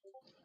Myself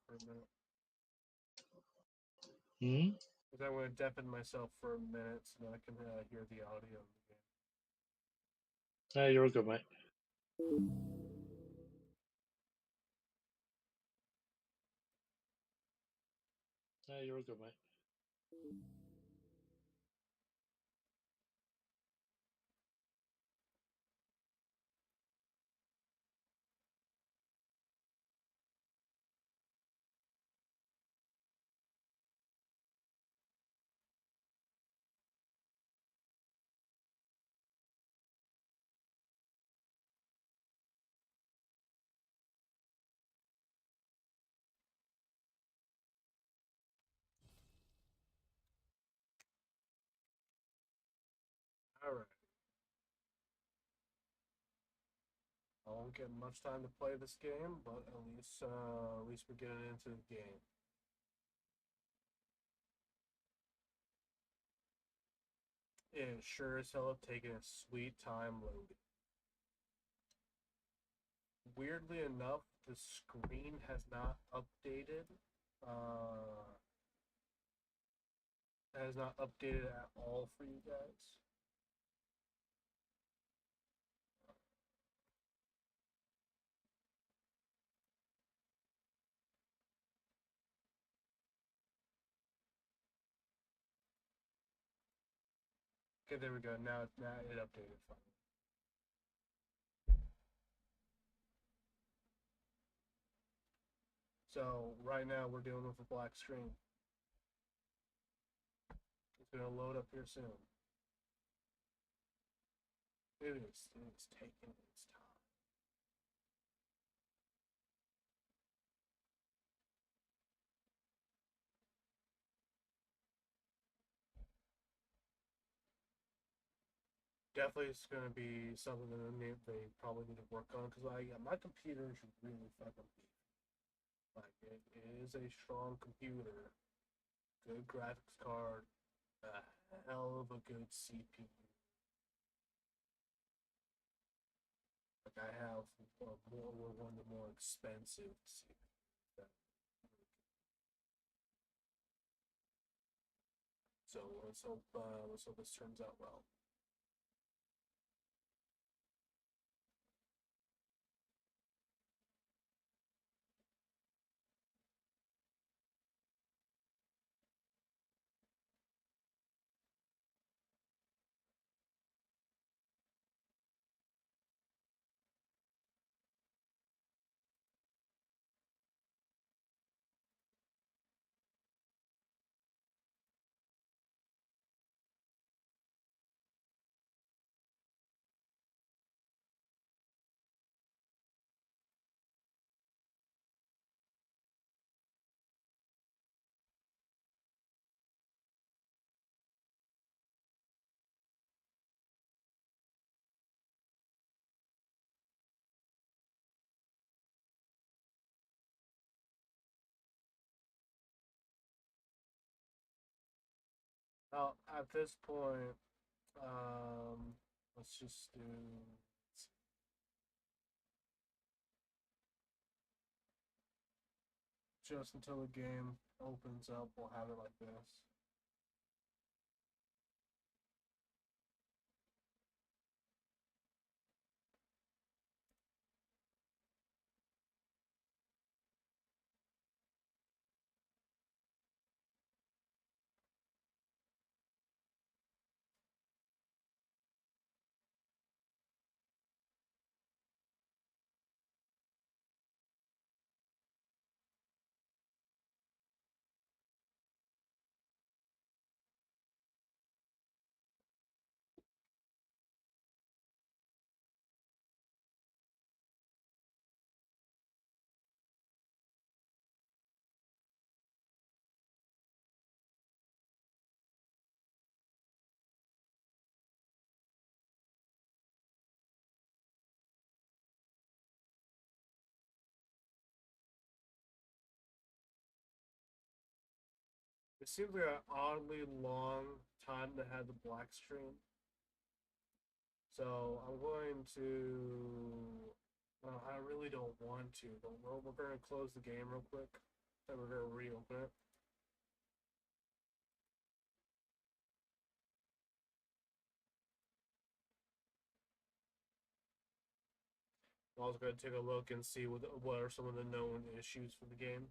for a minute. Hmm? Because I'm going to deafen myself for a minute so that I can hear the audio of the game. Yeah, you're good, mate. Yeah, you're good, mate. All right. I won't get much time to play this game, but at least we're getting into the game. It sure as hell taking a sweet time loading. Weirdly enough, the screen has not updated. Uh, has not updated at all for you guys. Okay, there we go. Now it updated finally. So right now we're dealing with a black screen. It's gonna load up here soon. It is taking its time. Definitely, it's gonna be something that they probably need to work on because my computer is really fucking beefy. Like it is a strong computer, good graphics card, a hell of a good CPU. Like I have one of the more expensive CPUs. So let's hope this turns out well. Now at this point, let's just do. Just until the game opens up, we'll have it like this. It seems like an oddly long time to have the black screen. So I'm going to. I really don't want to, but we're going to close the game real quick, and we're going to reopen it. I'm also going to take a look and see what are some of the known issues for the game.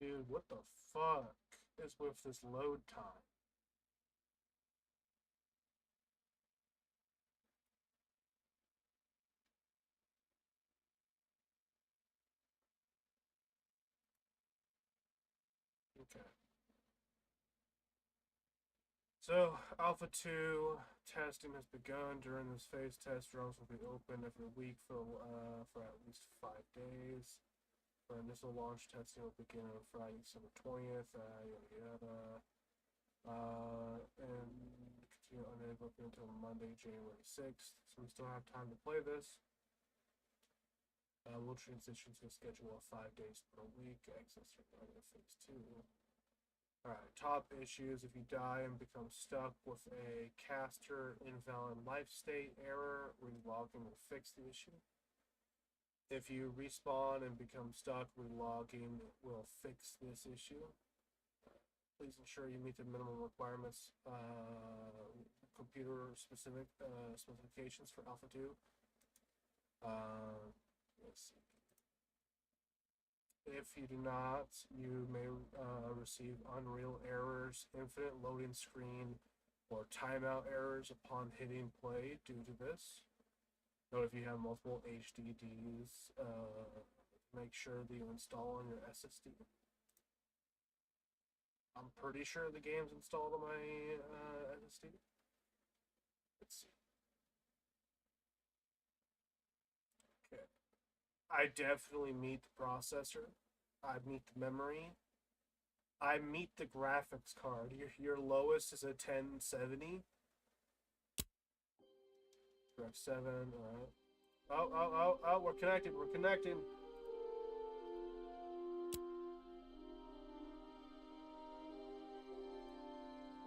Dude, what the fuck is with this load time? Okay. So, Alpha 2 testing has begun. During this phase, test drones will be open every week for at least 5 days. For initial launch, testing will begin on Friday, December 20th. Yada yada. And continue unable until Monday, January 6th. So we still have time to play this. We'll transition to a schedule of 5 days per week. Access for phase 2. Alright, top issues. If you die and become stuck with a caster invalid life state error, relogging will fix the issue. If you respawn and become stuck, relogging will fix this issue. Please ensure you meet the minimum requirements, computer specific specifications for Alpha 2. Let's see. If you do not, you may receive unreal errors, infinite loading screen, or timeout errors upon hitting play due to this. Note if you have multiple HDDs, make sure that you install on your SSD. I'm pretty sure the game's installed on my SSD. Let's see. Okay. I definitely meet the processor. I meet the memory. I meet the graphics card. Your lowest is a 1070. Correct 7. Alright. Oh, we're connected. We're connecting.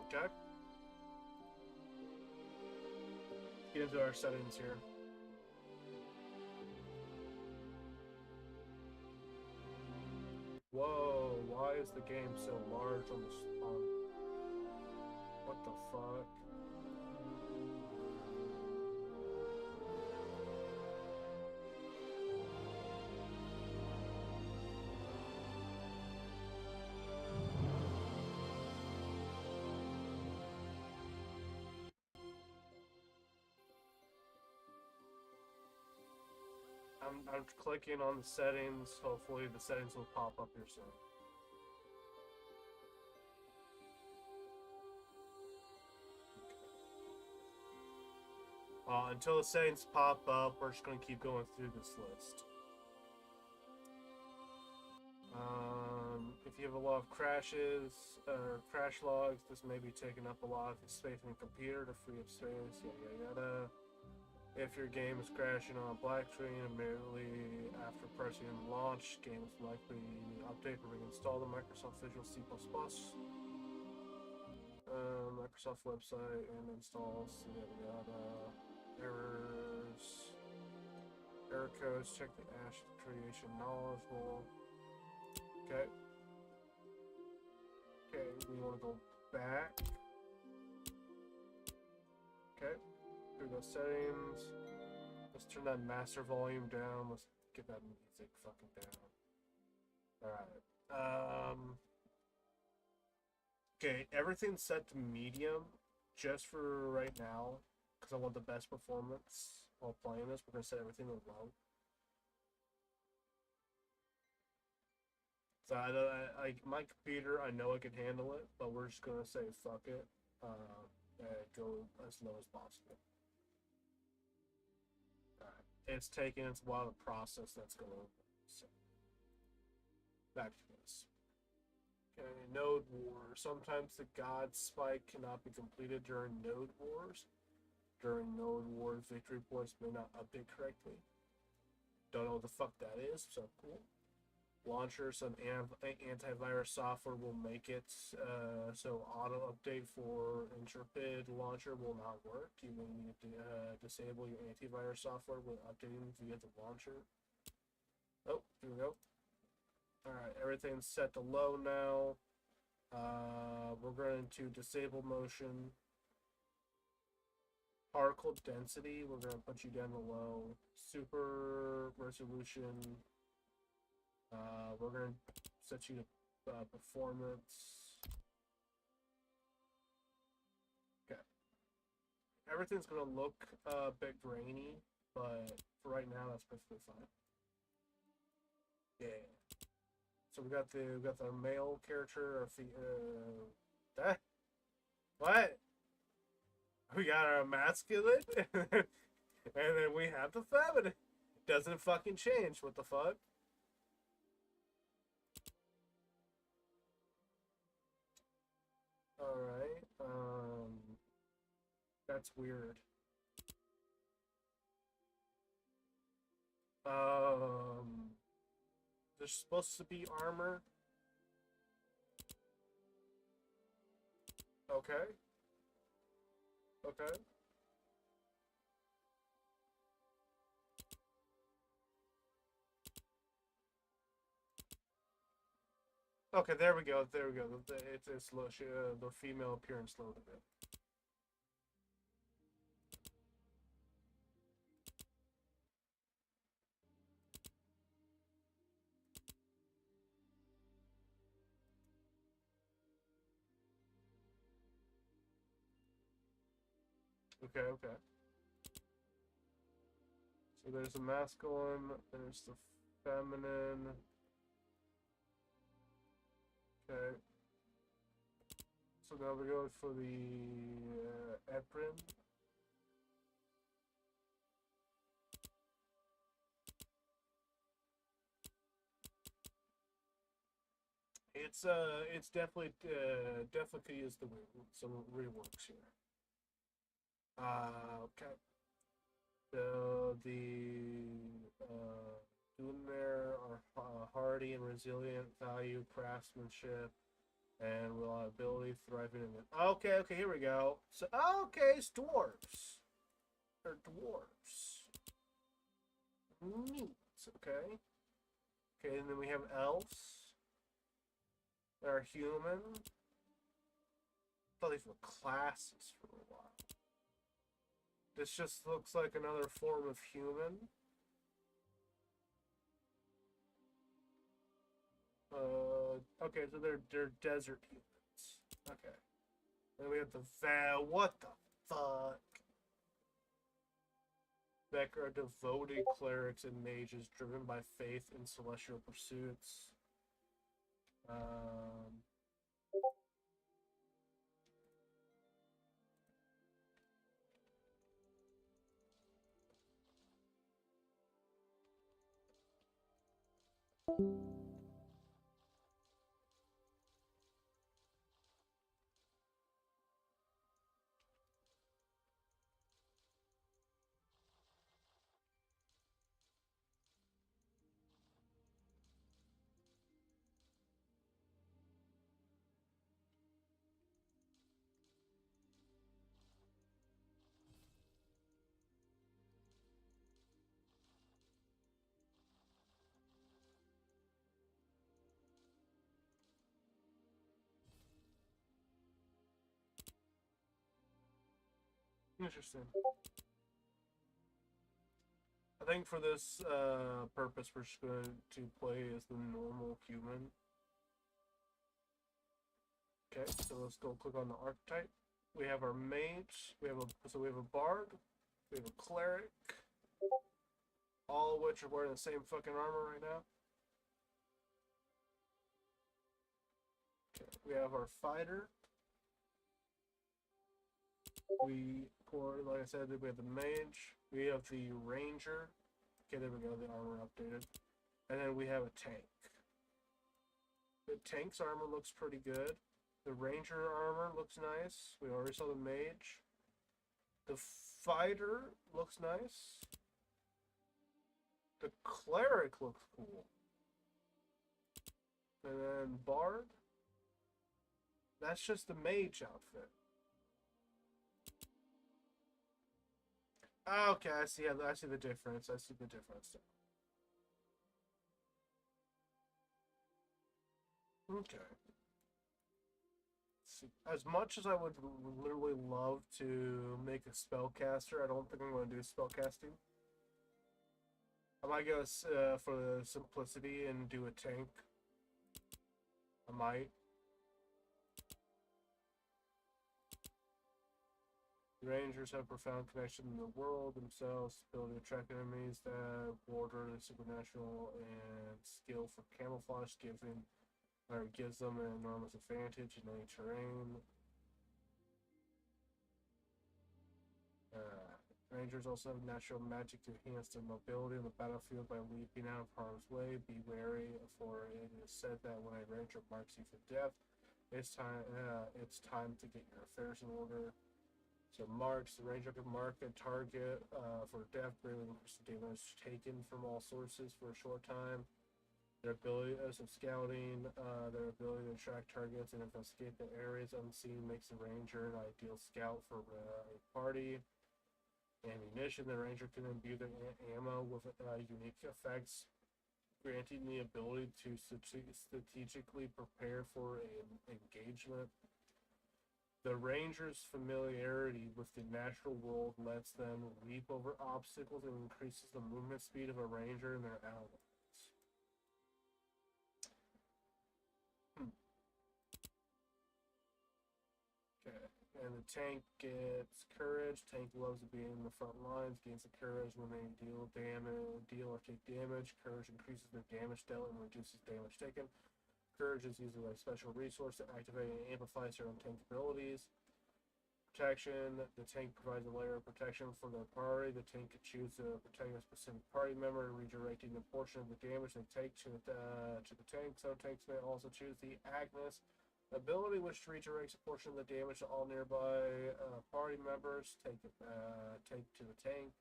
Okay. Let's get into our settings here. Whoa, why is the game so large on the what the fuck? I'm clicking on the settings. Hopefully the settings will pop up here soon. Until the settings pop up, we're just going to keep going through this list. If you have a lot of crashes or crash logs, this may be taking up a lot of space in your computer to free up space, yada yada. If your game is crashing on a black screen immediately after pressing launch, game is likely update or reinstall the Microsoft Visual C++, Microsoft website, and installs, yada yada. Errors, error codes, check the ash creation knowledgeable. Okay. we want to go back. Okay, through those settings. Let's turn that master volume down. Let's get that music fucking down. Alright. Okay, everything's set to medium just for right now because I want the best performance while playing this. We're gonna set everything to low. So I my computer, I know I can handle it, but we're just gonna say fuck it, and go as low as possible. Alright. It's taking its while to process. That's going. So back to this. Okay, node war. Sometimes the god spike cannot be completed during node wars. During node wars, victory points may not update correctly. Don't know what the fuck that is, so cool. Launcher, some antivirus software will make it so auto update for Intrepid launcher will not work. You will need to disable your antivirus software when updating via the launcher. Oh, here we go. Alright, everything's set to low now. We're going to disable motion. Particle density, we're going to put you down to low. Super resolution. We're going to set you to performance. Okay. Everything's going to look a bit grainy, but for right now, that's perfectly fine. Yeah. So we got the male character. That what? We got our masculine, and then we have the feminine. Doesn't fucking change. What the fuck? All right. That's weird. There's supposed to be armor. Okay. Okay. Okay, there we go. There we go. It's low. The female appearance lowered a bit. Okay, okay. So there's the masculine, there's the feminine. Okay. So now we go for the apron. It's definitely could use some reworks here. Okay. So the doing there are hardy and resilient, value craftsmanship, and reliability, thriving in it. Okay, okay, here we go. So okay, it's dwarves. They're dwarves. Neat. Okay. Okay, and then we have elves. They're human. I thought these were classes for a while. This just looks like another form of human. Okay, so they're desert humans. Okay. Then we have the what the fuck? Beck are devoted clerics and mages driven by faith in celestial pursuits. Interesting. I think for this purpose, we're just going to play as the normal human. Okay, so let's go click on the archetype. We have our mage. We have a bard. We have a cleric. All of which are wearing the same fucking armor right now. Okay, we have our fighter. Like I said, we have the mage. We have the ranger. Okay, there we go. The armor updated. And then we have a tank. The tank's armor looks pretty good. The ranger armor looks nice. We already saw the mage. The fighter looks nice. The cleric looks cool. And then bard. That's just the mage outfit. Okay, I see the difference. I see the difference. Okay. See, as much as I would literally love to make a spellcaster, I don't think I'm going to do spellcasting. I might go for the simplicity and do a tank. I might. The Rangers have profound connection in the world themselves, ability to attract enemies that border the supernatural, and skill for camouflage gives them an enormous advantage in any terrain. Rangers also have natural magic to enhance their mobility on the battlefield by leaping out of harm's way. Be wary, for it is said that when a ranger marks you for death, it's time to get your affairs in order. So marks, the ranger can mark a target for death, greatly increase the damage taken from all sources for a short time. Their ability as of scouting, their ability to track targets and investigate the areas unseen makes the ranger an ideal scout for a party. Ammunition, the ranger can imbue their ammo with unique effects, granting the ability to strategically prepare for an engagement. The ranger's familiarity with the natural world lets them leap over obstacles and increases the movement speed of a ranger and their allies. Okay, and the tank gets courage. Tank loves being in the front lines, gains the courage when they deal or take damage. Courage increases their damage dealt and reduces damage taken. Courage is used as a special resource to activate and amplify certain tank abilities. Protection, the tank provides a layer of protection for their party. The tank can choose to protect a specific party member, redirecting a portion of the damage they take to the tank. Some tanks may also choose the Agnes ability, which redirects a portion of the damage to all nearby party members. Take to the tank.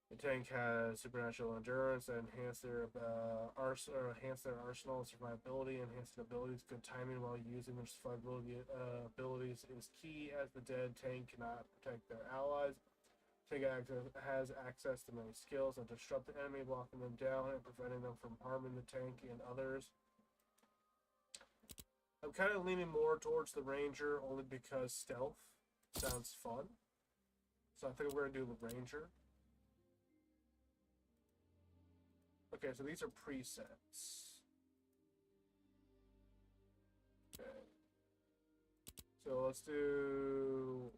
The tank has supernatural endurance that enhance their arsenal and survivability. Enhanced abilities, good timing while using their survivability abilities is key, as the dead tank cannot protect their allies. Tank has access to many skills that disrupt the enemy, blocking them down and preventing them from harming the tank and others. I'm kind of leaning more towards the ranger only because stealth sounds fun. So I think we're going to do the ranger. Okay, so these are presets. Okay. So let's do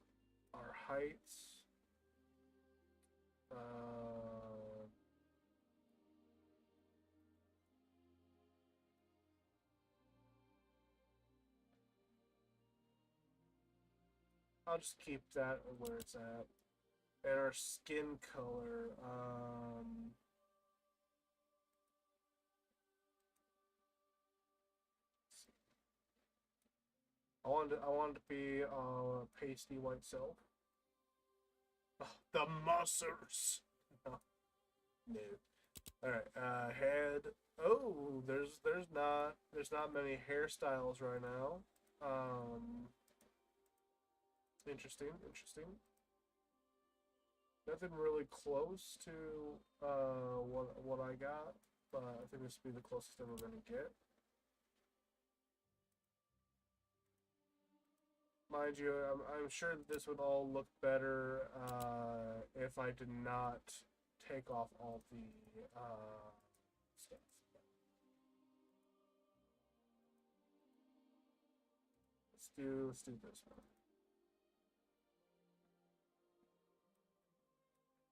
our heights. I'll just keep that where it's at. And our skin color. I wanted to be pasty white silk. Oh, the muscles. No. All right. Head. Oh, there's not many hairstyles right now. Interesting. Nothing really close to what I got, but I think this will be the closest that we're gonna get. Mind you, I'm sure that this would all look better if I did not take off all the stuff. Let's do this one.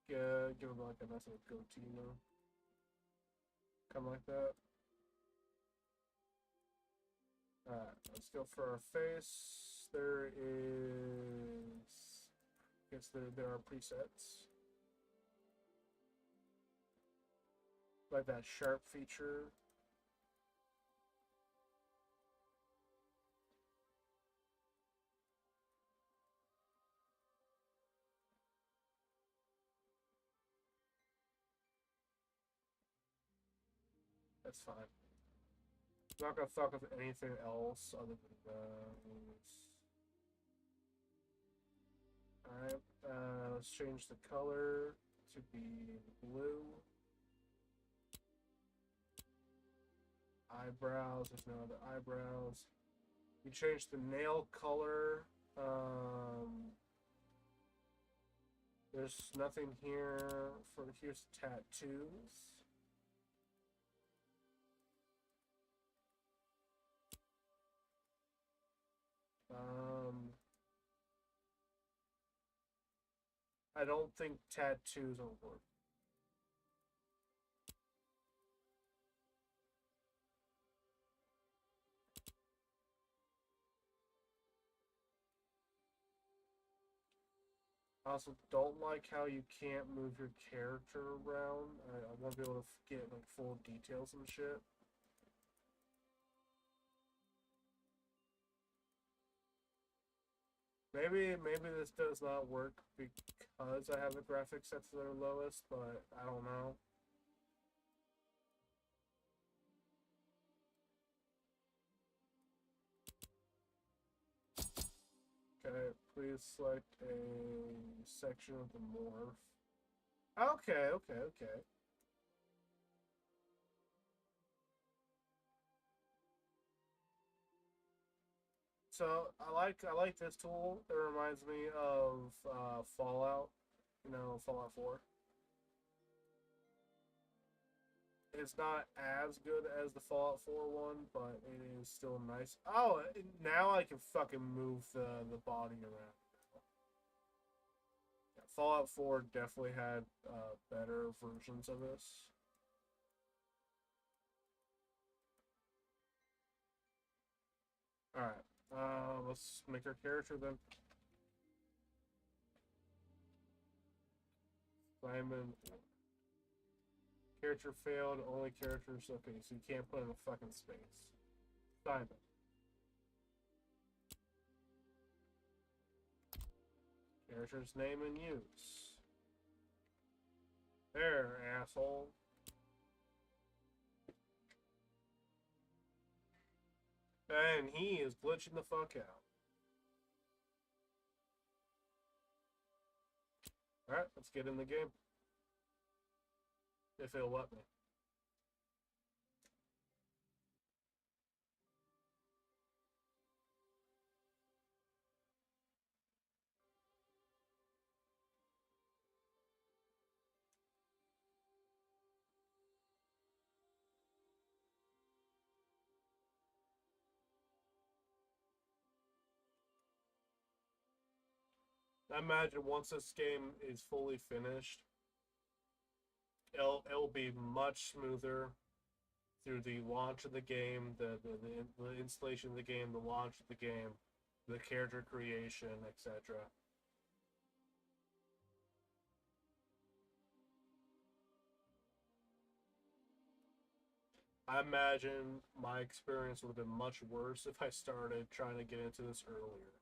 Give him like a nice little goatee now. Come like that. Alright, let's go for our face. There is... I guess there are presets. Like that sharp feature. That's fine. I'm not gonna fuck with anything else other than those. Alright, let's change the color to be blue. Eyebrows, there's no other eyebrows. You change the nail color. There's nothing here for here's tattoos. I don't think tattoos will work. I also don't like how you can't move your character around. I won't be able to get like full details and shit. Maybe this does not work because I have the graphics set to their lowest, but I don't know. Okay, please select a section of the morph. Okay. So I like this tool. It reminds me of Fallout. You know, Fallout 4. It's not as good as the Fallout 4 one, but it is still nice. Oh, now I can fucking move the body around. Yeah, Fallout 4 definitely had better versions of this. Alright, let's make our character then. Simon. Character failed, only characters. Okay, so you can't put in a fucking space. Simon. Character's name and use. There, asshole. And he is glitching the fuck out. Alright, let's get in the game. If it'll let me. I imagine once this game is fully finished, it'll be much smoother through the launch of the game, the installation of the game, the launch of the game, the character creation, etc. I imagine my experience would have been much worse if I started trying to get into this earlier.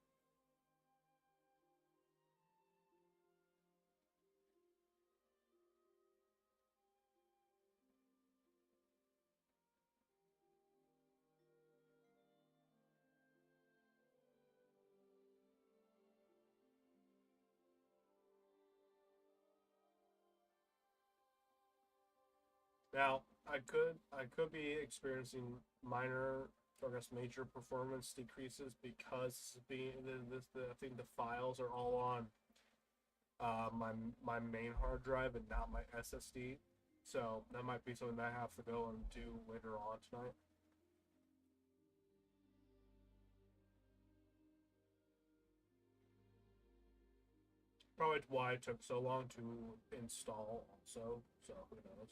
Now, I could be experiencing minor or I guess major performance decreases because I think the files are all on my main hard drive and not my SSD. So that might be something that I have to go and do later on tonight. Probably why it took so long to install also, so who knows.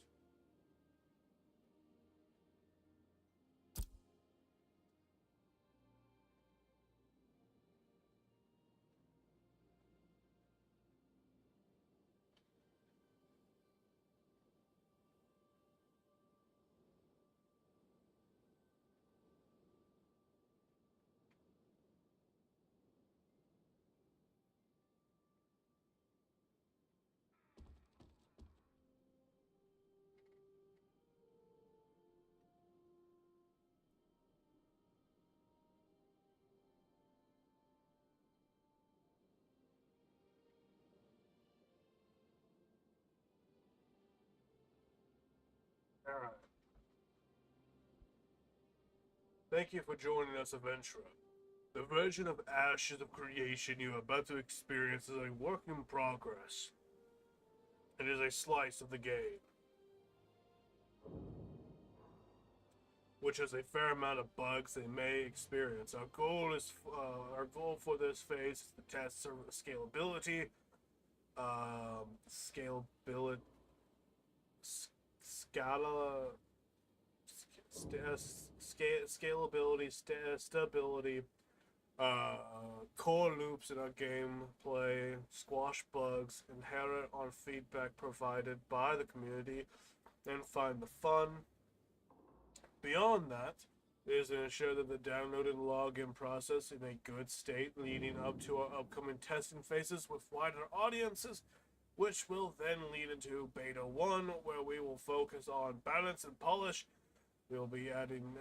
Alright. Thank you for joining us, Adventurer. The version of Ashes of Creation you are about to experience is a work in progress. It is a slice of the game, which has a fair amount of bugs they may experience. Our goal for this phase is to test server scalability, scalability, scala, scalability, stability, core loops in our gameplay, squash bugs, inherit on feedback provided by the community, and find the fun. Beyond that, is to ensure that the download and login process in a good state leading up to our upcoming testing phases with wider audiences, which will then lead into Beta 1, where we will focus on balance and polish. We'll be adding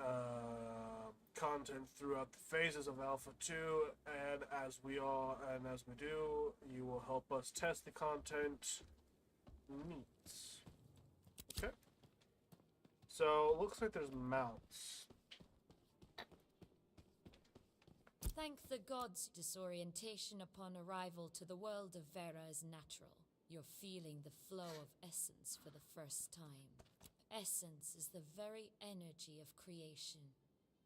content throughout the phases of Alpha 2, and as we do, you will help us test the content meets. Okay. So, it looks like there's mounts. Thank the gods. Disorientation upon arrival to the world of Vera is natural. You're feeling the flow of essence for the first time. Essence is the very energy of creation.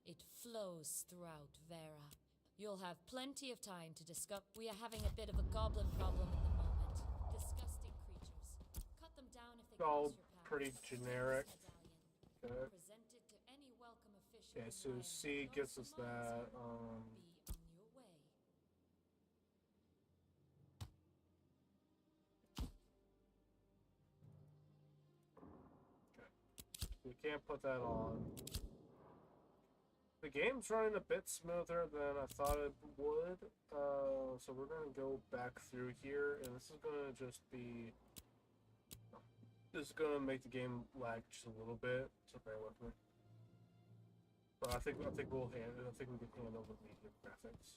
It flows throughout Vera. You'll have plenty of time to discuss. We are having a bit of a goblin problem at the moment. Disgusting creatures. Cut them down if they All cross your path. pretty generic. Okay. Present it to any welcome official. Okay, so C gets us that. Be on your way. We can't put that on. The game's running a bit smoother than I thought it would. So we're gonna go back through here, and this is gonna just be. This is gonna make the game lag just a little bit, so bear with me. But I think we can handle the medium graphics.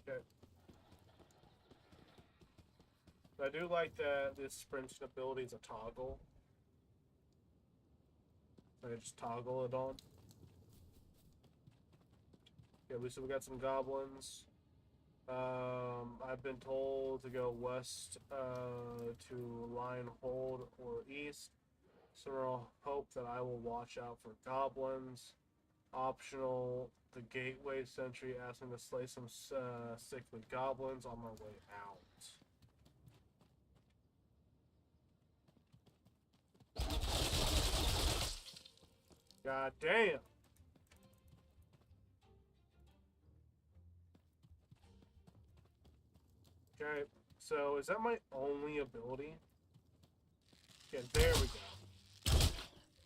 Okay. I do like that this sprinting ability is a toggle. So I can just toggle it on. Okay, so we got some goblins. I've been told to go west to Lion Hold or east. So I'll hope that I will watch out for goblins. Optional, the gateway sentry asked me to slay some sickly goblins on my way out. God damn. Okay, so is that my only ability? Yeah, there we go.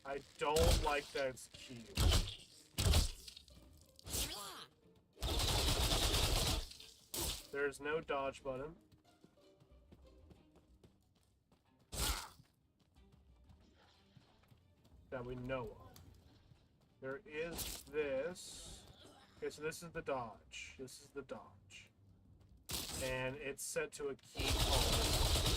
I don't like that it's cute. There's no dodge button. That we know of. There is this. Okay, so this is the dodge. This is the dodge. And it's set to a key called left.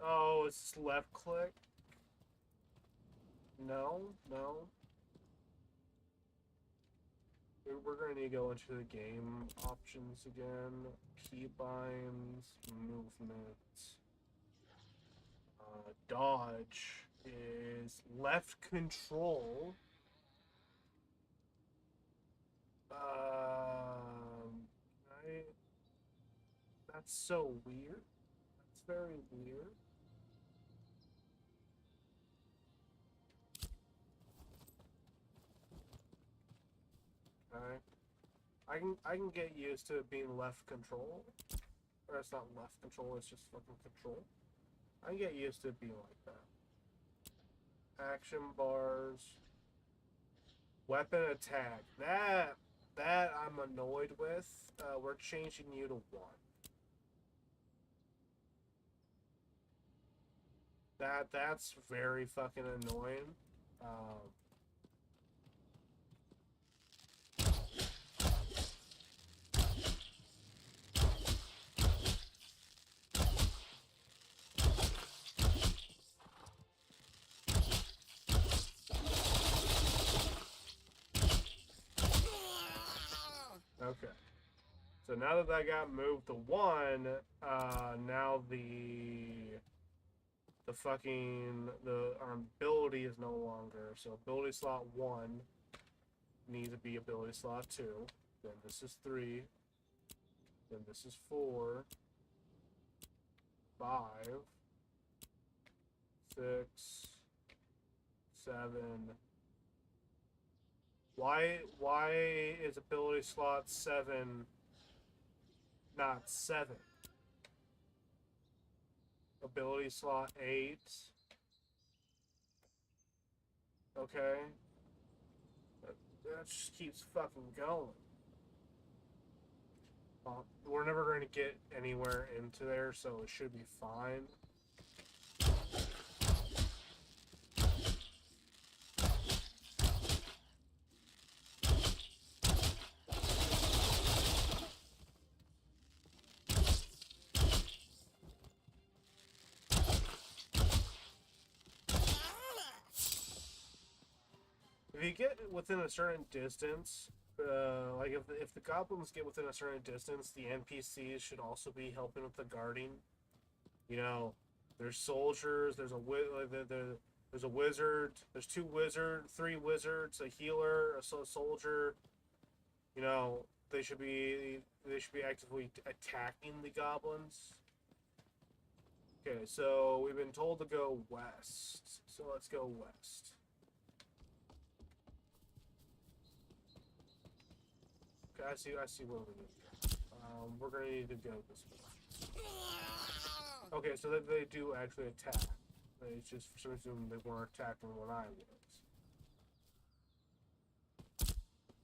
Oh, it's left click. No. We're gonna need to go into the game options again. Keybinds, movement, dodge is left control. That's so weird. That's very weird. Okay. I can get used to it being left control. Or it's not left control, it's just fucking control. I can get used to it being like that. Action bars. Weapon attack. That I'm annoyed with. We're changing you to 1. That's very fucking annoying. Okay. So now that I got moved to 1, now our ability is no longer. So ability slot 1 needs to be ability slot 2. Then this is 3. Then this is 4. 5. 6. 7. Why is ability slot 7 not 7? Ability slot 8. Okay. That just keeps fucking going. We're never going to get anywhere into there, so it should be fine. If you get within a certain distance, like if the goblins get within a certain distance, the NPCs should also be helping with the guarding. You know, there's soldiers, there's a wizard, there's 2 wizards, 3 wizards, a healer, a soldier. You know, they should be actively attacking the goblins. Okay, so we've been told to go west. So let's go west. Okay, I see where we need to go. We're gonna need to go this way. Okay, so they do actually attack. It's just for some reason they weren't attacking when I was.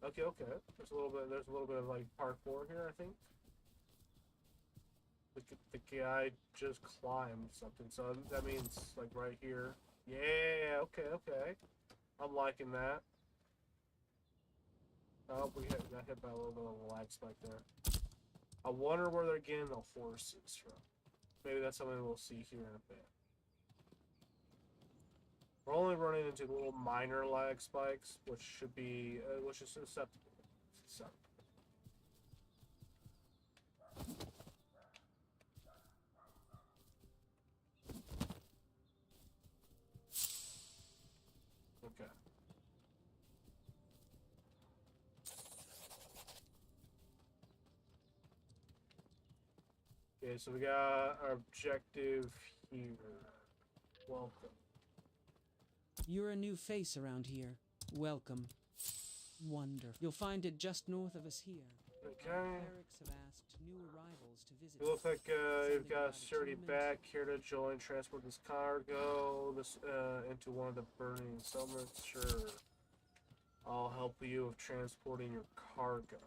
Okay. There's a little bit of like parkour here, I think. The guy just climbed something, so that means like right here. Yeah, okay. I'm liking that. Oh, we got hit by a little bit of a lag spike there. I wonder where they're getting the horses from. Maybe that's something we'll see here in a bit. We're only running into little minor lag spikes, which should be, which is susceptible. Okay. Okay, so we got our objective here. Welcome. You're a new face around here. Welcome. Wonderful. You'll find it just north of us here. Okay. Clerics have asked new arrivals to visit. It looks like you've got a sturdy back here to join, transport this cargo into one of the burning settlements. Sure. I'll help you with transporting your cargo.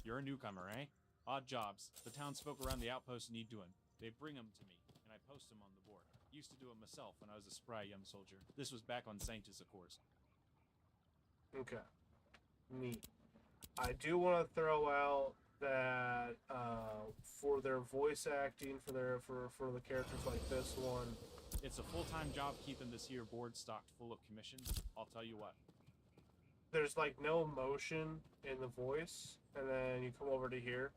You're a newcomer, eh? Odd jobs. The townsfolk around the outpost need doing. They bring them to me, and I post them on the board. Used to do it myself when I was a spry young soldier. This was back on Sanctus, of course. Okay. Neat. I do want to throw out that for their voice acting for the characters like this one, It's a full-time job keeping this here board stocked full of commissions. I'll tell you what. there's like no emotion in the voice, and then you come over to here.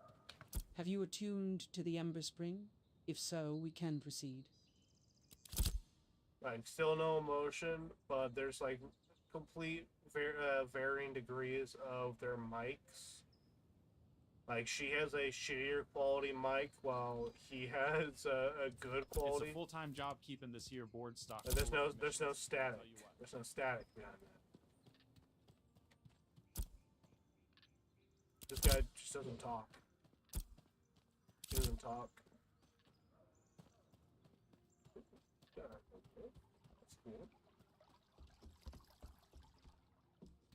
Have you attuned to the Ember Spring? If so, we can proceed. Like still no emotion, but there's like complete varying degrees of their mics. Like she has a shittier quality mic, while he has a good It's quality. a full-time job keeping this here board stocked And there's full of no commissions. static. I'll tell you what. There's no static behind that. This guy just doesn't talk. He doesn't talk. Yeah, okay. That's cool.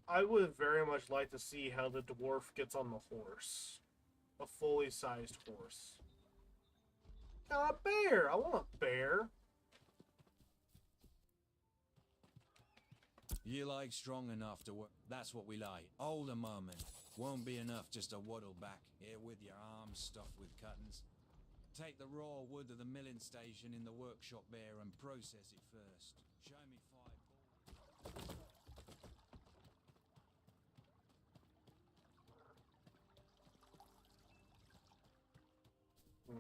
I would very much like to see how the dwarf gets on the horse. A fully sized horse. A bear! I want a bear. You like strong enough to work. That's what we like. Hold a moment. Won't be enough just to waddle back here with your arms stuffed with cuttings. Take the raw wood to the milling station in the workshop there and process it first. Show me 5 balls.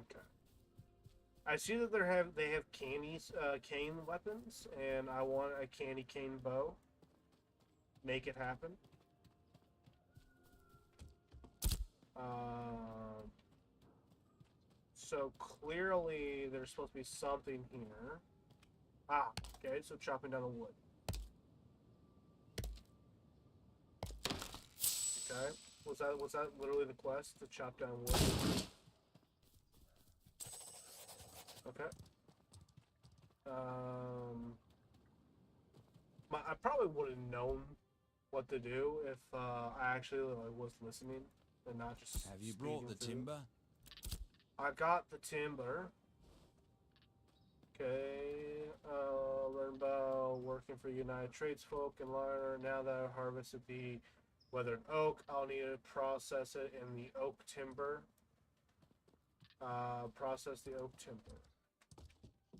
Okay. I see that they have cane weapons, and I want a candy cane bow. Make it happen. So clearly there's supposed to be something here. Ah, okay, so chopping down the wood. Okay, was that literally the quest, to chop down wood? Okay. I probably would have known what to do if I actually was listening and not just. Have you brought the speeding through. timber? I got the timber. Okay. Learn about working for United Tradesfolk and learn now that I harvested the weathered oak. I'll need to process it in the oak timber. Process the oak timber.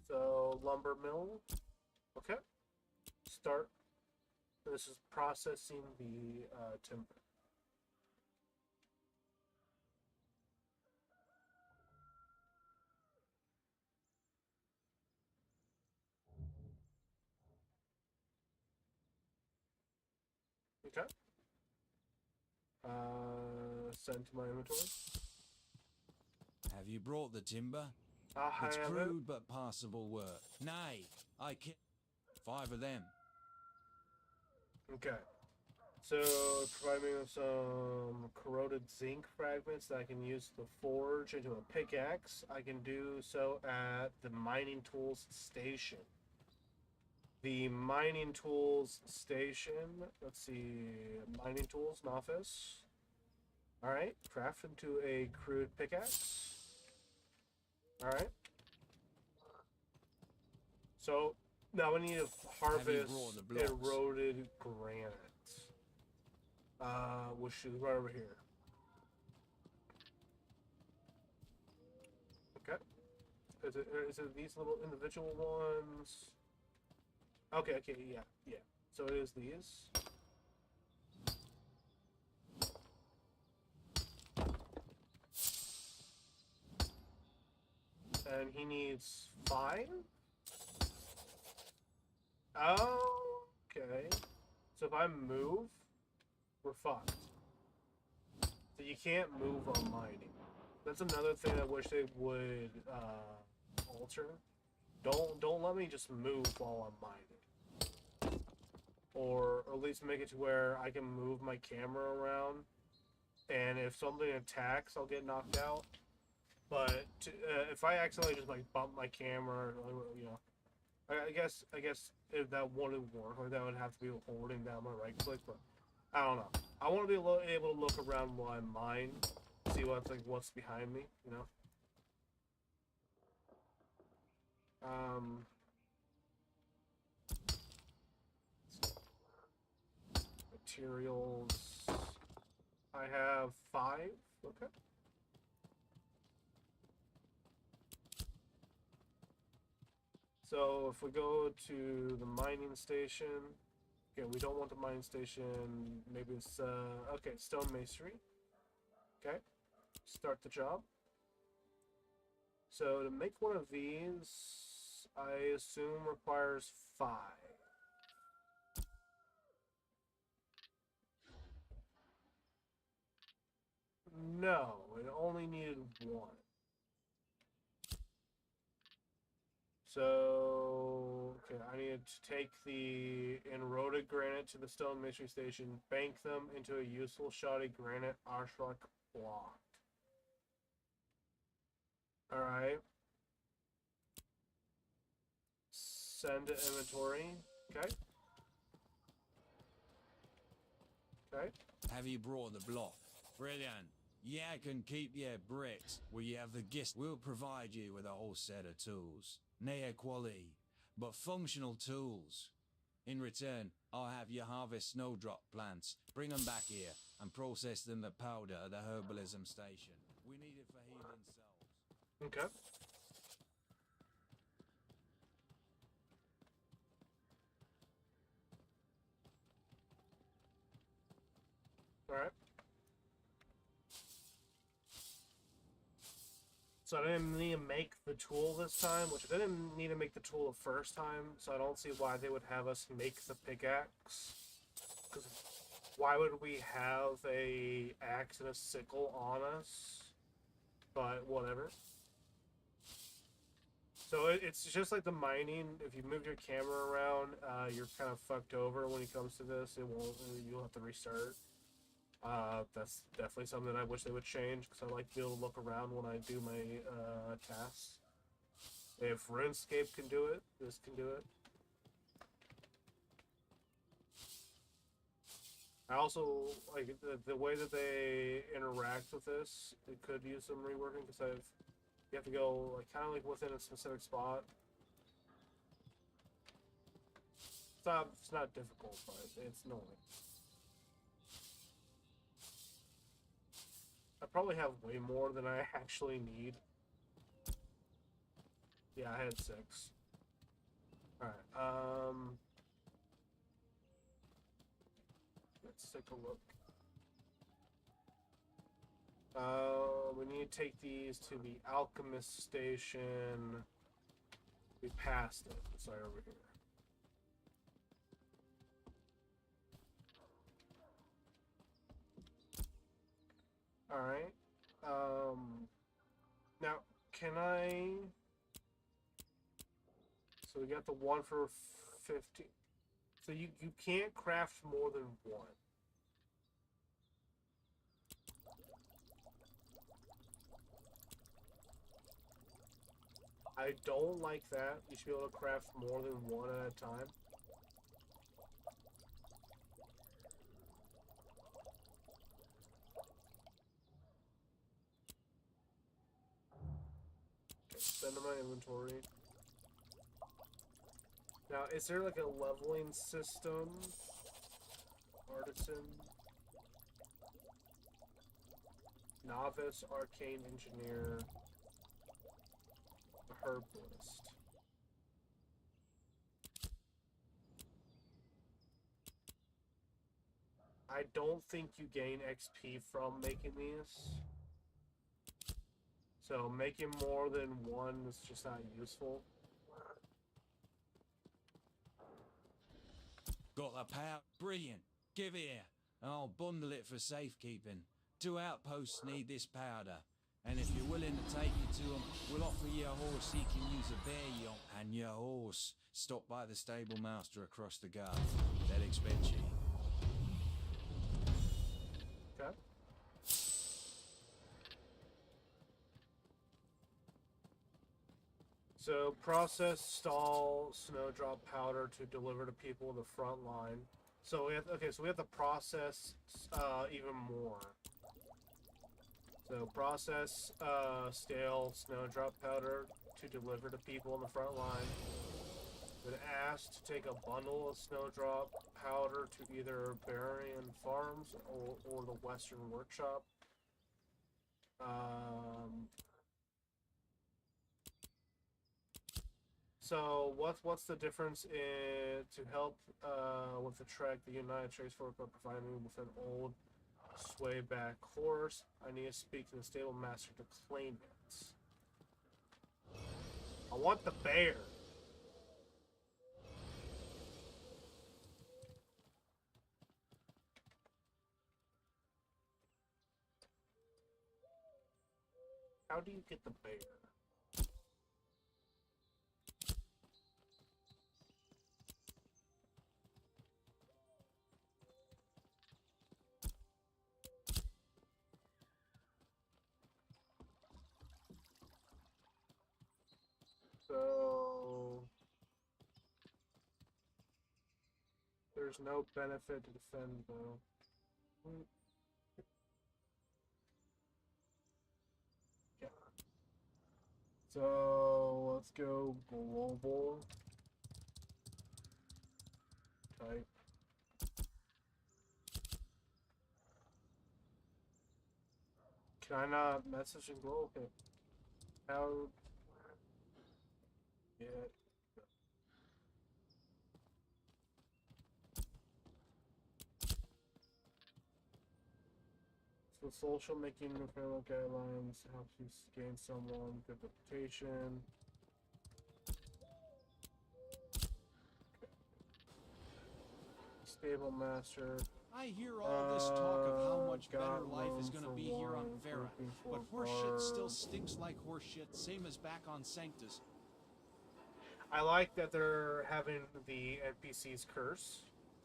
So lumber mill. Okay. Start. This is processing the timber. Okay. Send to my inventory. Have you brought the timber? I It's have it. crude but passable work. Nay, I ki 5 of them. Okay. So, provide me with some corroded zinc fragments that I can use to forge into a pickaxe. I can do so at the mining tools station. The mining tools station, let's see, mining tools, office. Alright, craft into a crude pickaxe. Alright. So, now we need to harvest brought the blocks? eroded granite. Which is right over here. Okay. Is it these little individual ones? Okay, yeah. So it is these. And he needs 5? Okay. So if I move, we're fucked. So you can't move on mining. That's another thing I wish they would alter. Don't let me just move while I'm mining. Or at least make it to where I can move my camera around, and if something attacks, I'll get knocked out. But if I accidentally just like bump my camera, you know, I guess if that wouldn't work, or that would have to be holding down my right click. But I don't know. I want to be able to look around while I mine, see what's behind me, you know. Materials. I have 5. Okay. So if we go to the mining station, okay, we don't want the mining station. Maybe it's okay, stone masonry. Okay, start the job. So to make one of these, I assume requires 5. No, it only needed 1. So, okay, I need to take the eroded granite to the stone masonry station, bank them into a useful shoddy granite ashrak block. Alright. Send to inventory. Okay. Okay. Have you brought the block? Brilliant. Yeah, I can keep your bricks. Will you have the gist? We'll provide you with a whole set of tools. Near quality, but functional tools. In return, I'll have you harvest snowdrop plants, bring them back here, and process them to powder at the herbalism station. We need it for healing souls. Okay. Alright. So I didn't need to make the tool this time, which I didn't need to make the tool the first time, so I don't see why they would have us make the pickaxe. Because why would we have a axe and a sickle on us? But whatever. So it's just like the mining. If you move your camera around, you're kind of fucked over when it comes to this. It won't. You'll have to restart. That's definitely something I wish they would change, because I like to be able to look around when I do my tasks. If RuneScape can do it, this can do it. I also like the way that they interact with this. It could use some reworking, because you have to go like kind of like within a specific spot. It's not difficult, but it's annoying. I probably have way more than I actually need. Yeah, I had 6. Alright, let's take a look. We need to take these to the alchemist station. We passed it. It's right over here. Alright. Now, can I... So we got the 1 for 50. So you can't craft more than 1. I don't like that. You should be able to craft more than 1 at a time. Okay, send to my inventory. Now, is there like a leveling system? Artisan. Novice, Arcane Engineer. Herbalist. I don't think you gain XP from making these. So making more than 1 is just not useful. Got the power? Brilliant. Give here, and I'll bundle it for safekeeping. 2 outposts need this powder, and if you're willing to take it to them, we'll offer you a horse he can use a bear yonk. And your horse, stop by the stable master across the garden. They'll expect you. Okay. So process, stall, snowdrop powder to deliver to people in the front line. So we have, okay, so we have to process even more. So process stale snowdrop powder to deliver to people in the front line. Been asked to take a bundle of snowdrop powder to either Barian Farms or the Western Workshop. So what's the difference in to help with the trek? The United States Force will provide me with an old swayback horse. I need to speak to the stable master to claim it. I want the bear. How do you get the bear? So there's no benefit to defend though. Yeah. So let's go global type. Can I not message in global? Okay. How? Yeah. So social making referral guidelines helps you gain someone good reputation. Stable master. I hear all this talk of how much better got life is loan gonna for be here on wine, Vera, looking for but horseshit still bar. stinks like horseshit, same as back on Sanctus. I like that they're having the NPCs curse.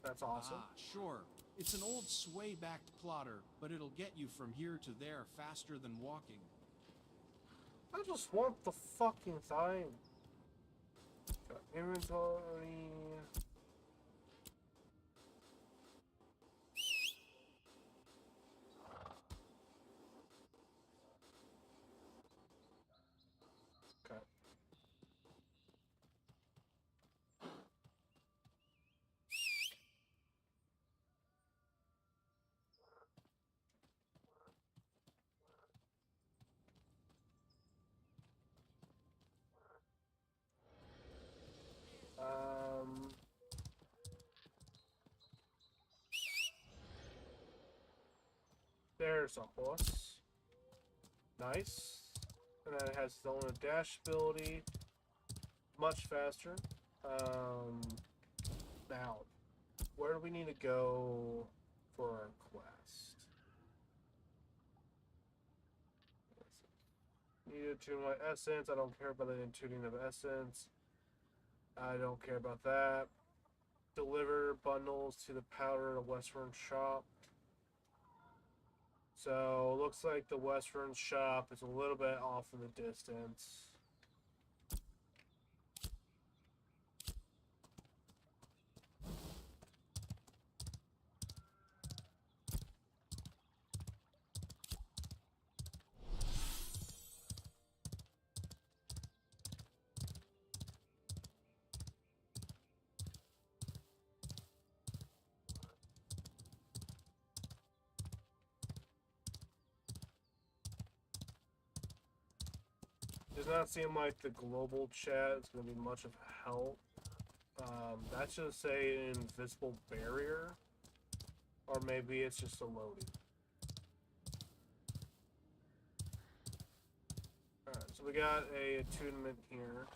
That's awesome. Ah, sure. It's an old sway-backed plotter, but it'll get you from here to there faster than walking. I just want the fucking time. Got inventory. Okay. There's a horse. Nice. And then it has its own dash ability. Much faster. Now, where do we need to go for our quest? Need to tune my essence. I don't care about the tuning of essence. I don't care about that. Deliver bundles to the Powder Western shop. So, looks like the Western shop is a little bit off in the distance. Does not seem like the global chat is going to be much of help. That should say an invisible barrier. Or maybe it's just a loading. Alright, so we got a attunement here.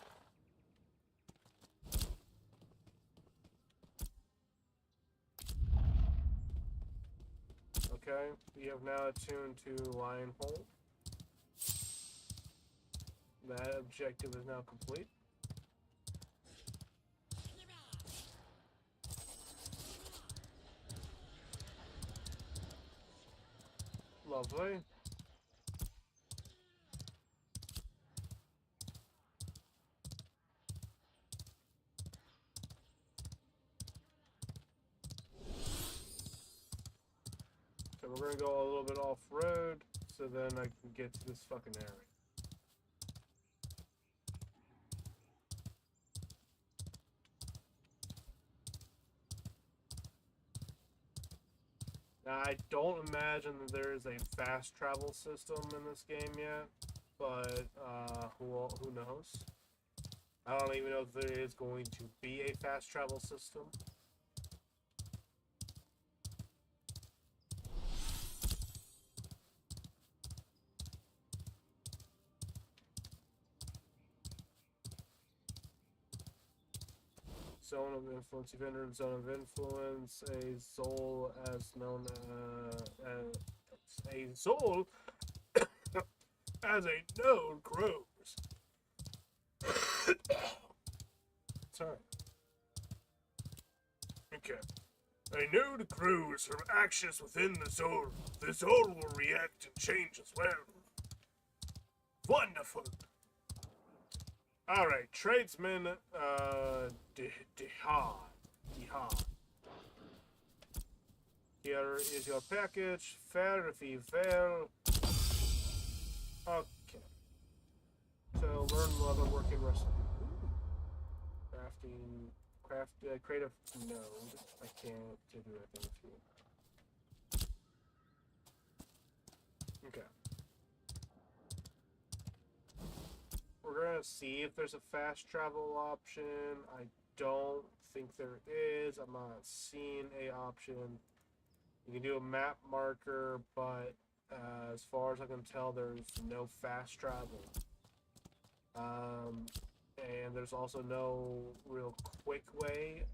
Okay, we have now attuned to Lionhold. That objective is now complete. Lovely. So we're gonna go a little bit off-road, so then I can get to this fucking area. Now, I don't imagine that there is a fast travel system in this game yet, but who knows? I don't even know if there is going to be a fast travel system. Zone of influence. You've entered zone of influence. A soul as known as a soul as a node grows. Sorry. Okay. A node grows from actions within the soul. The soul will react and change as well. Wonderful. Alright, tradesman, Dihan. Here is your package. Fair if you fail. Okay. So, learn leather working recipe. Crafting, creative node. I can't do anything with you. Okay. We're gonna see if there's a fast travel option. I don't think there is. I'm not seeing a option. You can do a map marker, but as far as I can tell, there's no fast travel. And there's also no real quick way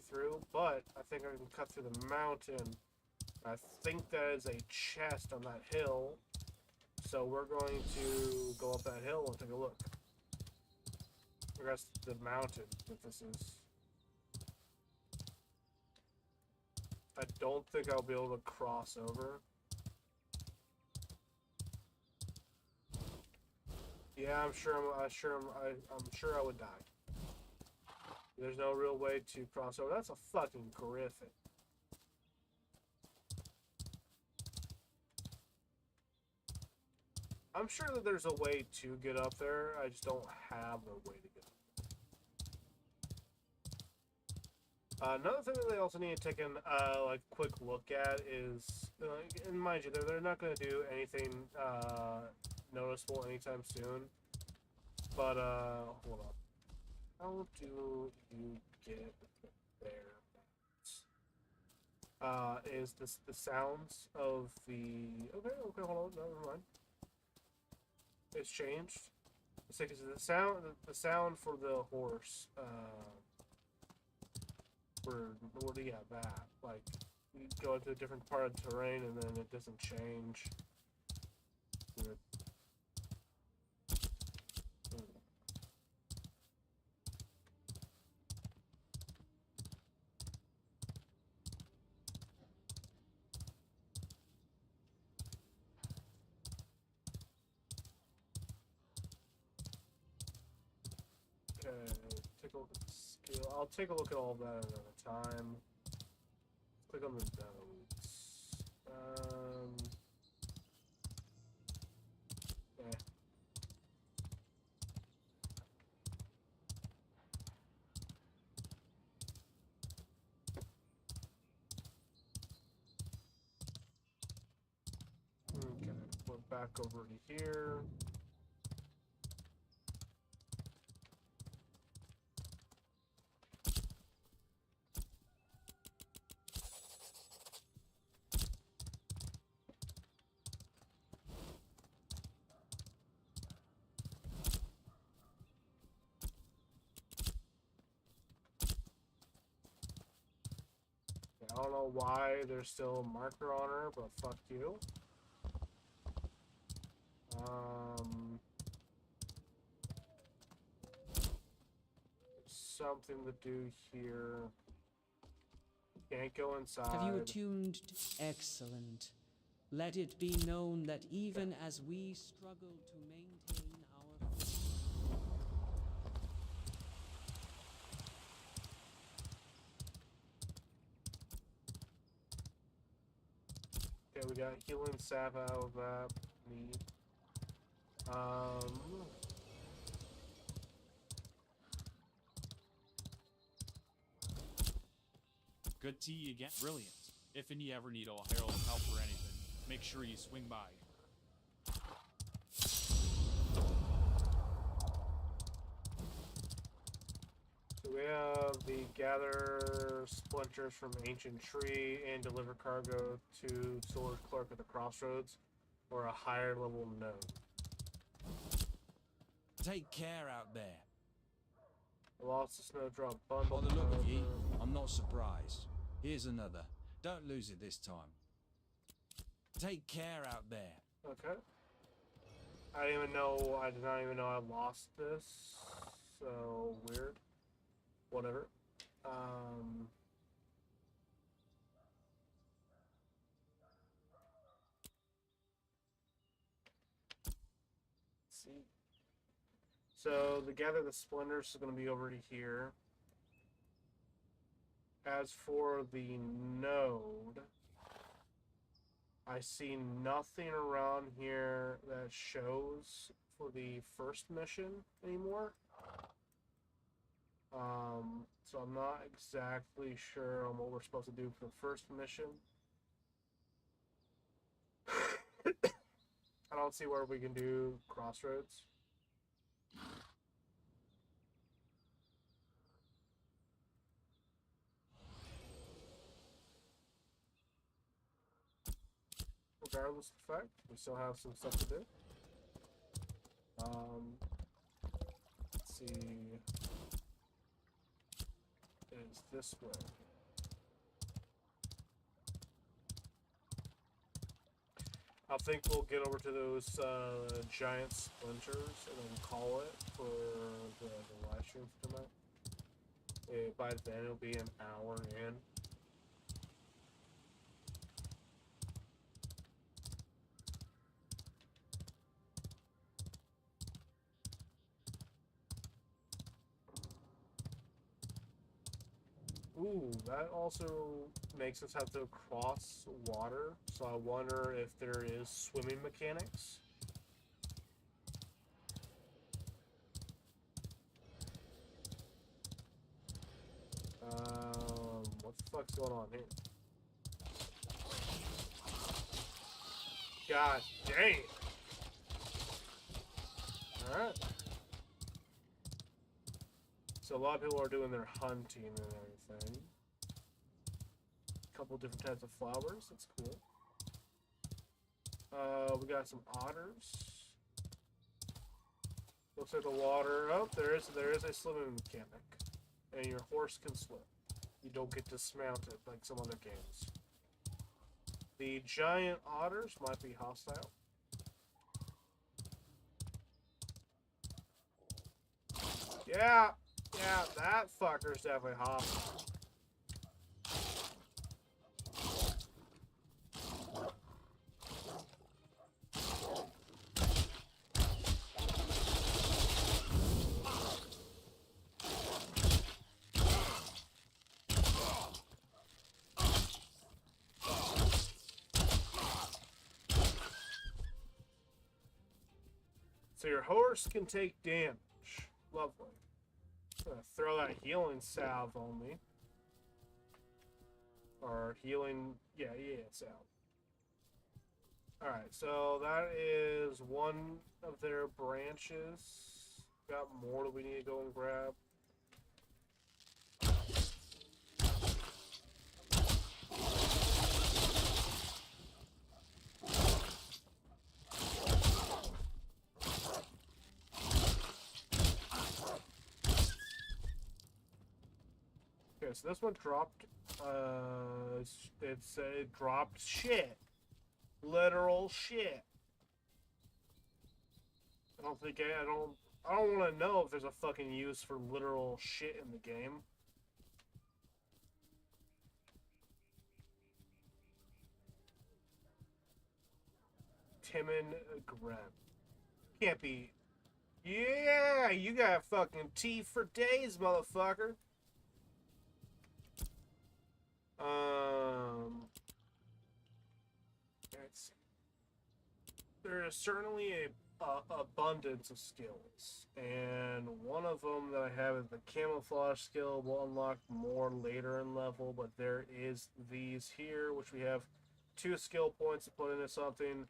through. But I think I can cut through the mountain. I think that is a chest on that hill. So we're going to go up that hill and take a look. I guess the mountain that this is. I don't think I'll be able to cross over. Yeah, I'm sure I would die. There's no real way to cross over. That's a fucking griffin. I'm sure that there's a way to get up there. I just don't have a way to get up. Another thing that they also need to take an like quick look at is, and mind you, they're not going to do anything noticeable anytime soon. But hold on. How do you get there? Is this the sounds of the? Okay, hold on, no, never mind. It's changed. It's like the sound for the horse. What do you have that? Like, you go into a different part of the terrain and then it doesn't change. Weird. Take a look at the skill. I'll take a look at all of that another time. Click on the nodes. Yeah. Okay, we're back over to here. I don't know why there's still a marker on her, but fuck you. Something to do here. Can't go inside. Have you attuned? Excellent. Let it be known that even as we struggle to maintain our... Okay, we got healing salve out of that. Neat. Good to you again. Brilliant. If and you ever need a herald help or anything, make sure you swing by. have the gather splinters from ancient tree and deliver cargo to sword clerk at the crossroads or a higher level node. Take care out there. I lost the snowdrop bundle. By the look of ye, I'm not surprised. Here's another. Don't lose it this time. Take care out there. Okay. I didn't even know. I did not even know I lost this. So weird. Whatever. Let's see. So the gather the splinters is going to be over here. As for the node, I see nothing around here that shows for the first mission anymore. So I'm not exactly sure on what we're supposed to do for the first mission. I don't see where we can do crossroads. Regardless of the fact, we still have some stuff to do. Let's see. Is this way? I think we'll get over to those giant splinters and then call it for the live stream for tonight. By then it'll be an hour in. Ooh, that also makes us have to cross water, so I wonder if there is swimming mechanics. What the fuck's going on here? God dang it. Alright. So a lot of people are doing their hunting and everything. A couple different types of flowers, that's cool. We got some otters. Looks like the water. Oh, there is a swimming mechanic. And your horse can swim. You don't get dismounted like some other games. The giant otters might be hostile. Yeah, that fucker's definitely hostile. So your horse can take damage. Lovely. I'm gonna throw that healing salve on me. Or healing, yeah, salve. Alright, so that is one of their branches. Got more that we need to go and grab. Okay, so this one dropped, it dropped shit. Literal shit. I don't want to know if there's a fucking use for literal shit in the game. Timon Greb. Can't be. Yeah, you got fucking tea for days, motherfucker. Let's see. There is certainly a abundance of skills, and one of them that I have is the camouflage skill. Will unlock more later in level, but there is these here, which we have 2 skill points to put into something.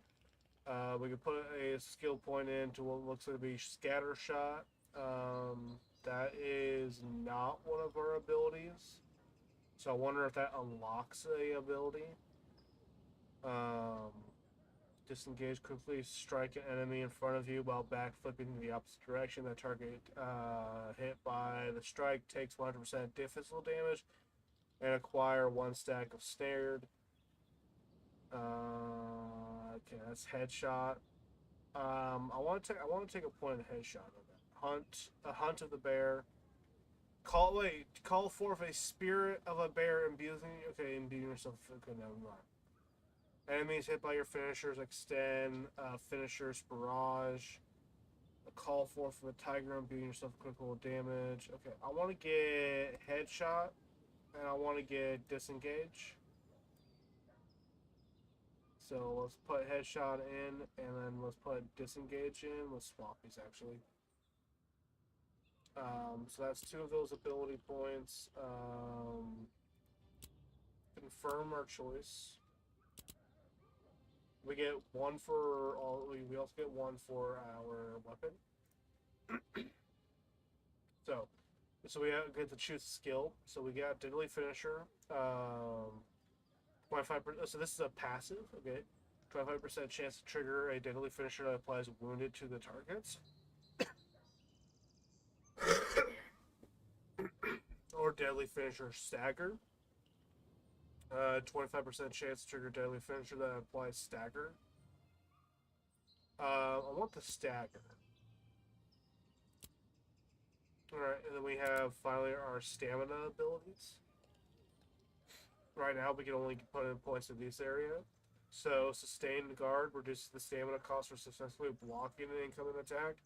We can put a skill point into what looks like to be scatter shot. that is not one of our abilities. So I wonder if that unlocks a ability. Disengage, quickly strike an enemy in front of you while backflipping in the opposite direction. The target hit by the strike takes 100% physical damage and acquire 1 stack of snared. Okay, that's headshot. I want to take a point of headshot on that. Hunt of the bear. Call forth a spirit of a bear imbuing. Okay, imbuing yourself. Okay, never mind. Enemies hit by your finishers extend. Finishers barrage. A call forth of a tiger imbuing yourself critical damage. Okay, I want to get headshot, and I want to get disengage. So let's put headshot in, and then let's put disengage in. Let's swap these actually. So that's 2 of those ability points. Confirm our choice. We get 1 for all. We also get 1 for our weapon. So we get to choose skill. So we got Deadly Finisher. 25%. So this is a passive. Okay. 25% chance to trigger a deadly finisher that applies wounded to the targets. Or deadly finisher stagger. 25% chance to trigger deadly finisher that applies stagger. I want the stagger. Alright, and then we have finally our stamina abilities. Right now we can only put in points in this area. So sustained guard reduces the stamina cost for successfully blocking an incoming attack.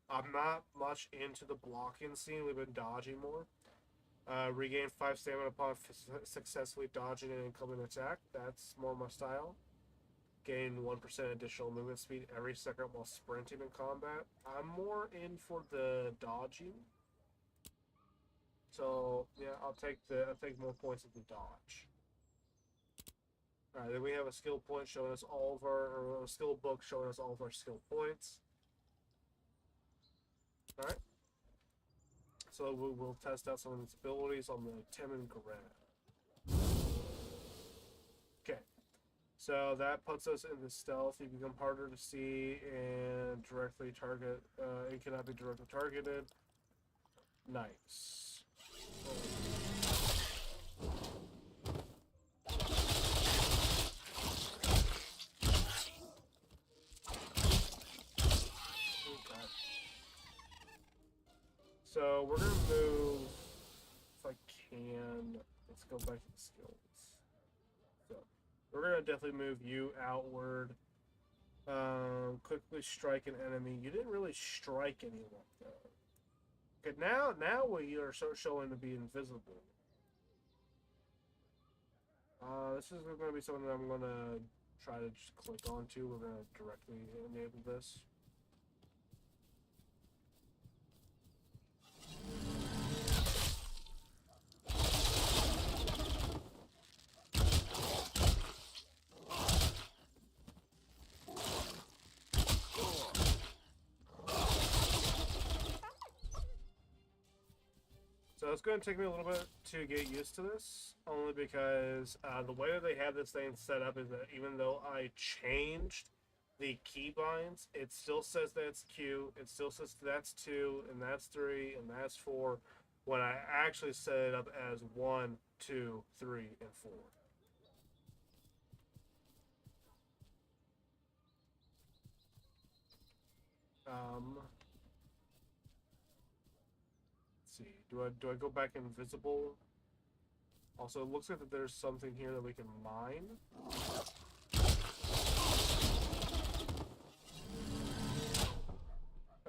I'm not much into the blocking scene. We've been dodging more. Regain 5 stamina upon successfully dodging an incoming attack. That's more my style. Gain 1% additional movement speed every second while sprinting in combat. I'm more in for the dodging. So yeah, I'll take more points of the dodge. Alright, then we have a skill point showing us all of our, or a skill book showing us all of our skill points. Alright. So we'll test out some of its abilities on the Temin Garena. Okay. So that puts us into stealth. You become harder to see and directly target. It cannot be directly targeted. Nice. So we're gonna move, if I can, let's go back to the skills. So we're gonna definitely move you outward. Quickly strike an enemy. You didn't really strike anyone though. Okay, now we are showing to be invisible. This is gonna be something that I'm gonna try to just click onto. We're gonna directly enable this. So it's going to take me a little bit to get used to this, only because the way that they have this thing set up is that even though I changed the keybinds, it still says that's Q, it still says that's 2, and that's 3, and that's 4, when I actually set it up as 1, 2, 3, and 4. See, do I go back invisible? Also, it looks like that there's something here that we can mine.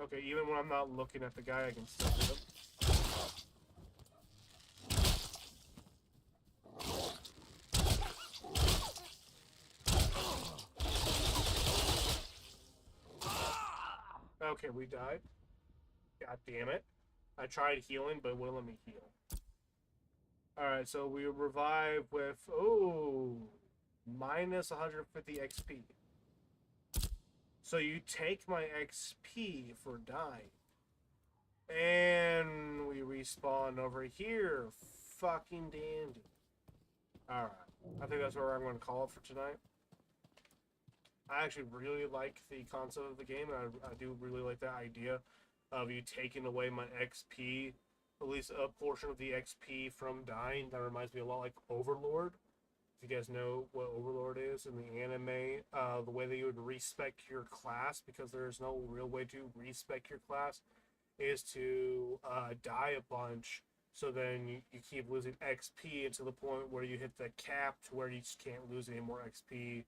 Okay, even when I'm not looking at the guy, I can still hit him. Okay, we died. God damn it. I tried healing, but it wouldn't let me heal. Alright, so we revive with, minus 150 XP. So you take my XP for dying. And we respawn over here. Fucking dandy. Alright. I think that's where I'm going to call it for tonight. I actually really like the concept of the game, and I do really like the idea of you taking away my XP, at least a portion of the XP from dying. That reminds me a lot like Overlord. If you guys know what Overlord is in the anime, the way that you would respec your class, because there's no real way to respec your class, is to die a bunch, so then you keep losing XP until the point where you hit the cap to where you just can't lose any more XP,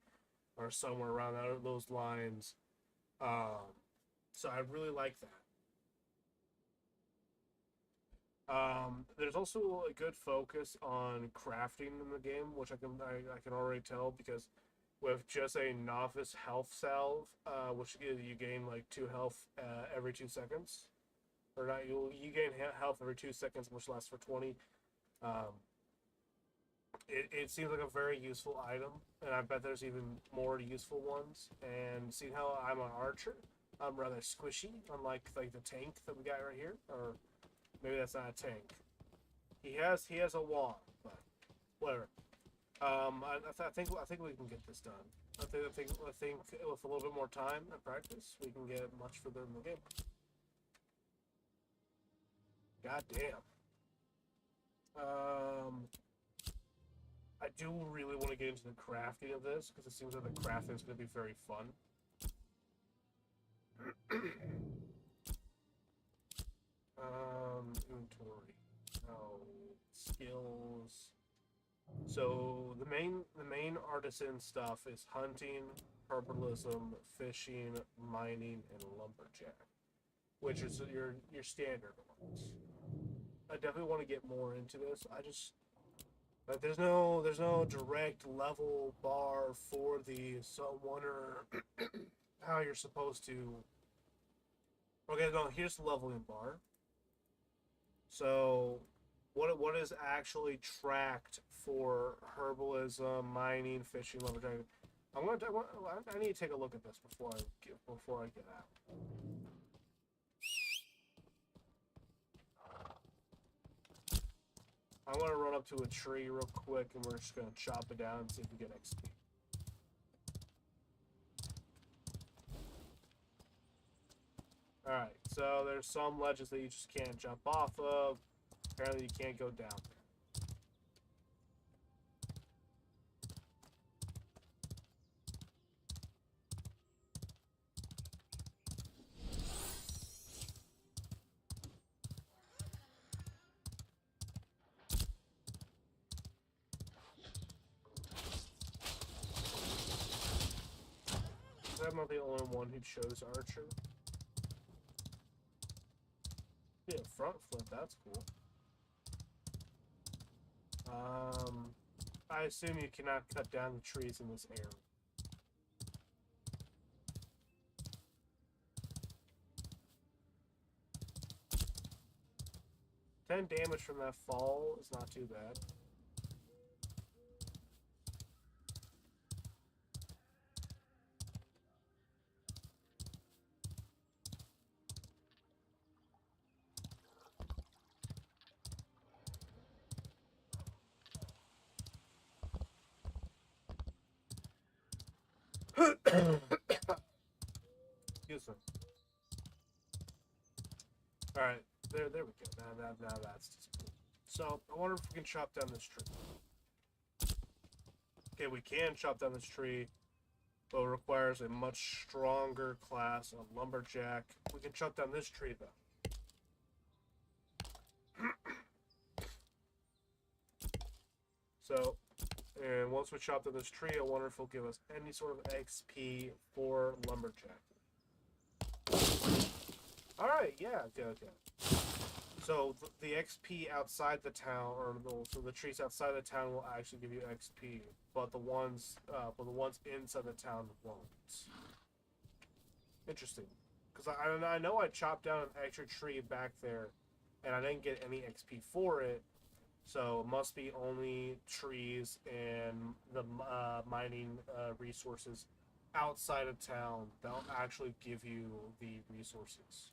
or somewhere around those lines. So I really like that. There's also a good focus on crafting in the game, which I can already tell, because with just a novice health salve, which is you gain like 2 health every 2 seconds, or not, you gain health every 2 seconds, which lasts for 20. It seems like a very useful item, and I bet there's even more useful ones. And seeing how I'm an archer, I'm rather squishy, unlike like the tank that we got right here, or maybe that's not a tank. He has a wand, but whatever. I think we can get this done. I think with a little bit more time and practice, we can get much further in the game. God damn. I do really want to get into the crafting of this, because it seems like the crafting is going to be very fun. Inventory. Oh, skills. So the main artisan stuff is hunting, herbalism, fishing, mining, and lumberjack, which is your standard ones. I definitely want to get more into this. I just like there's no direct level bar for these, so I wonder how you're supposed to. Okay, no, here's the leveling bar. So, what is actually tracked for herbalism, mining, fishing, lumberjack? I need to take a look at this before I get out. I want to run up to a tree real quick, and we're just gonna chop it down and see if we get XP. Alright, so there's some ledges that you just can't jump off of. Apparently you can't go down there. I'm not the only one who chose Archer. Yeah, front flip, that's cool. I assume you cannot cut down the trees in this area. $10 damage from that fall is not too bad. Excuse me. Alright, there we go. Now that's just cool. So, I wonder if we can chop down this tree. Okay, we can chop down this tree, but it requires a much stronger class of lumberjack. We can chop down this tree, though. So, and once we chop down this tree, I wonder if it'll give us any sort of XP for lumberjack. Alright, yeah, okay. So the XP outside the town, so the trees outside the town will actually give you XP, but the ones inside the town won't. Interesting, because I know I chopped down an extra tree back there, and I didn't get any XP for it. So it must be only trees and the mining resources outside of town that'll actually give you the resources.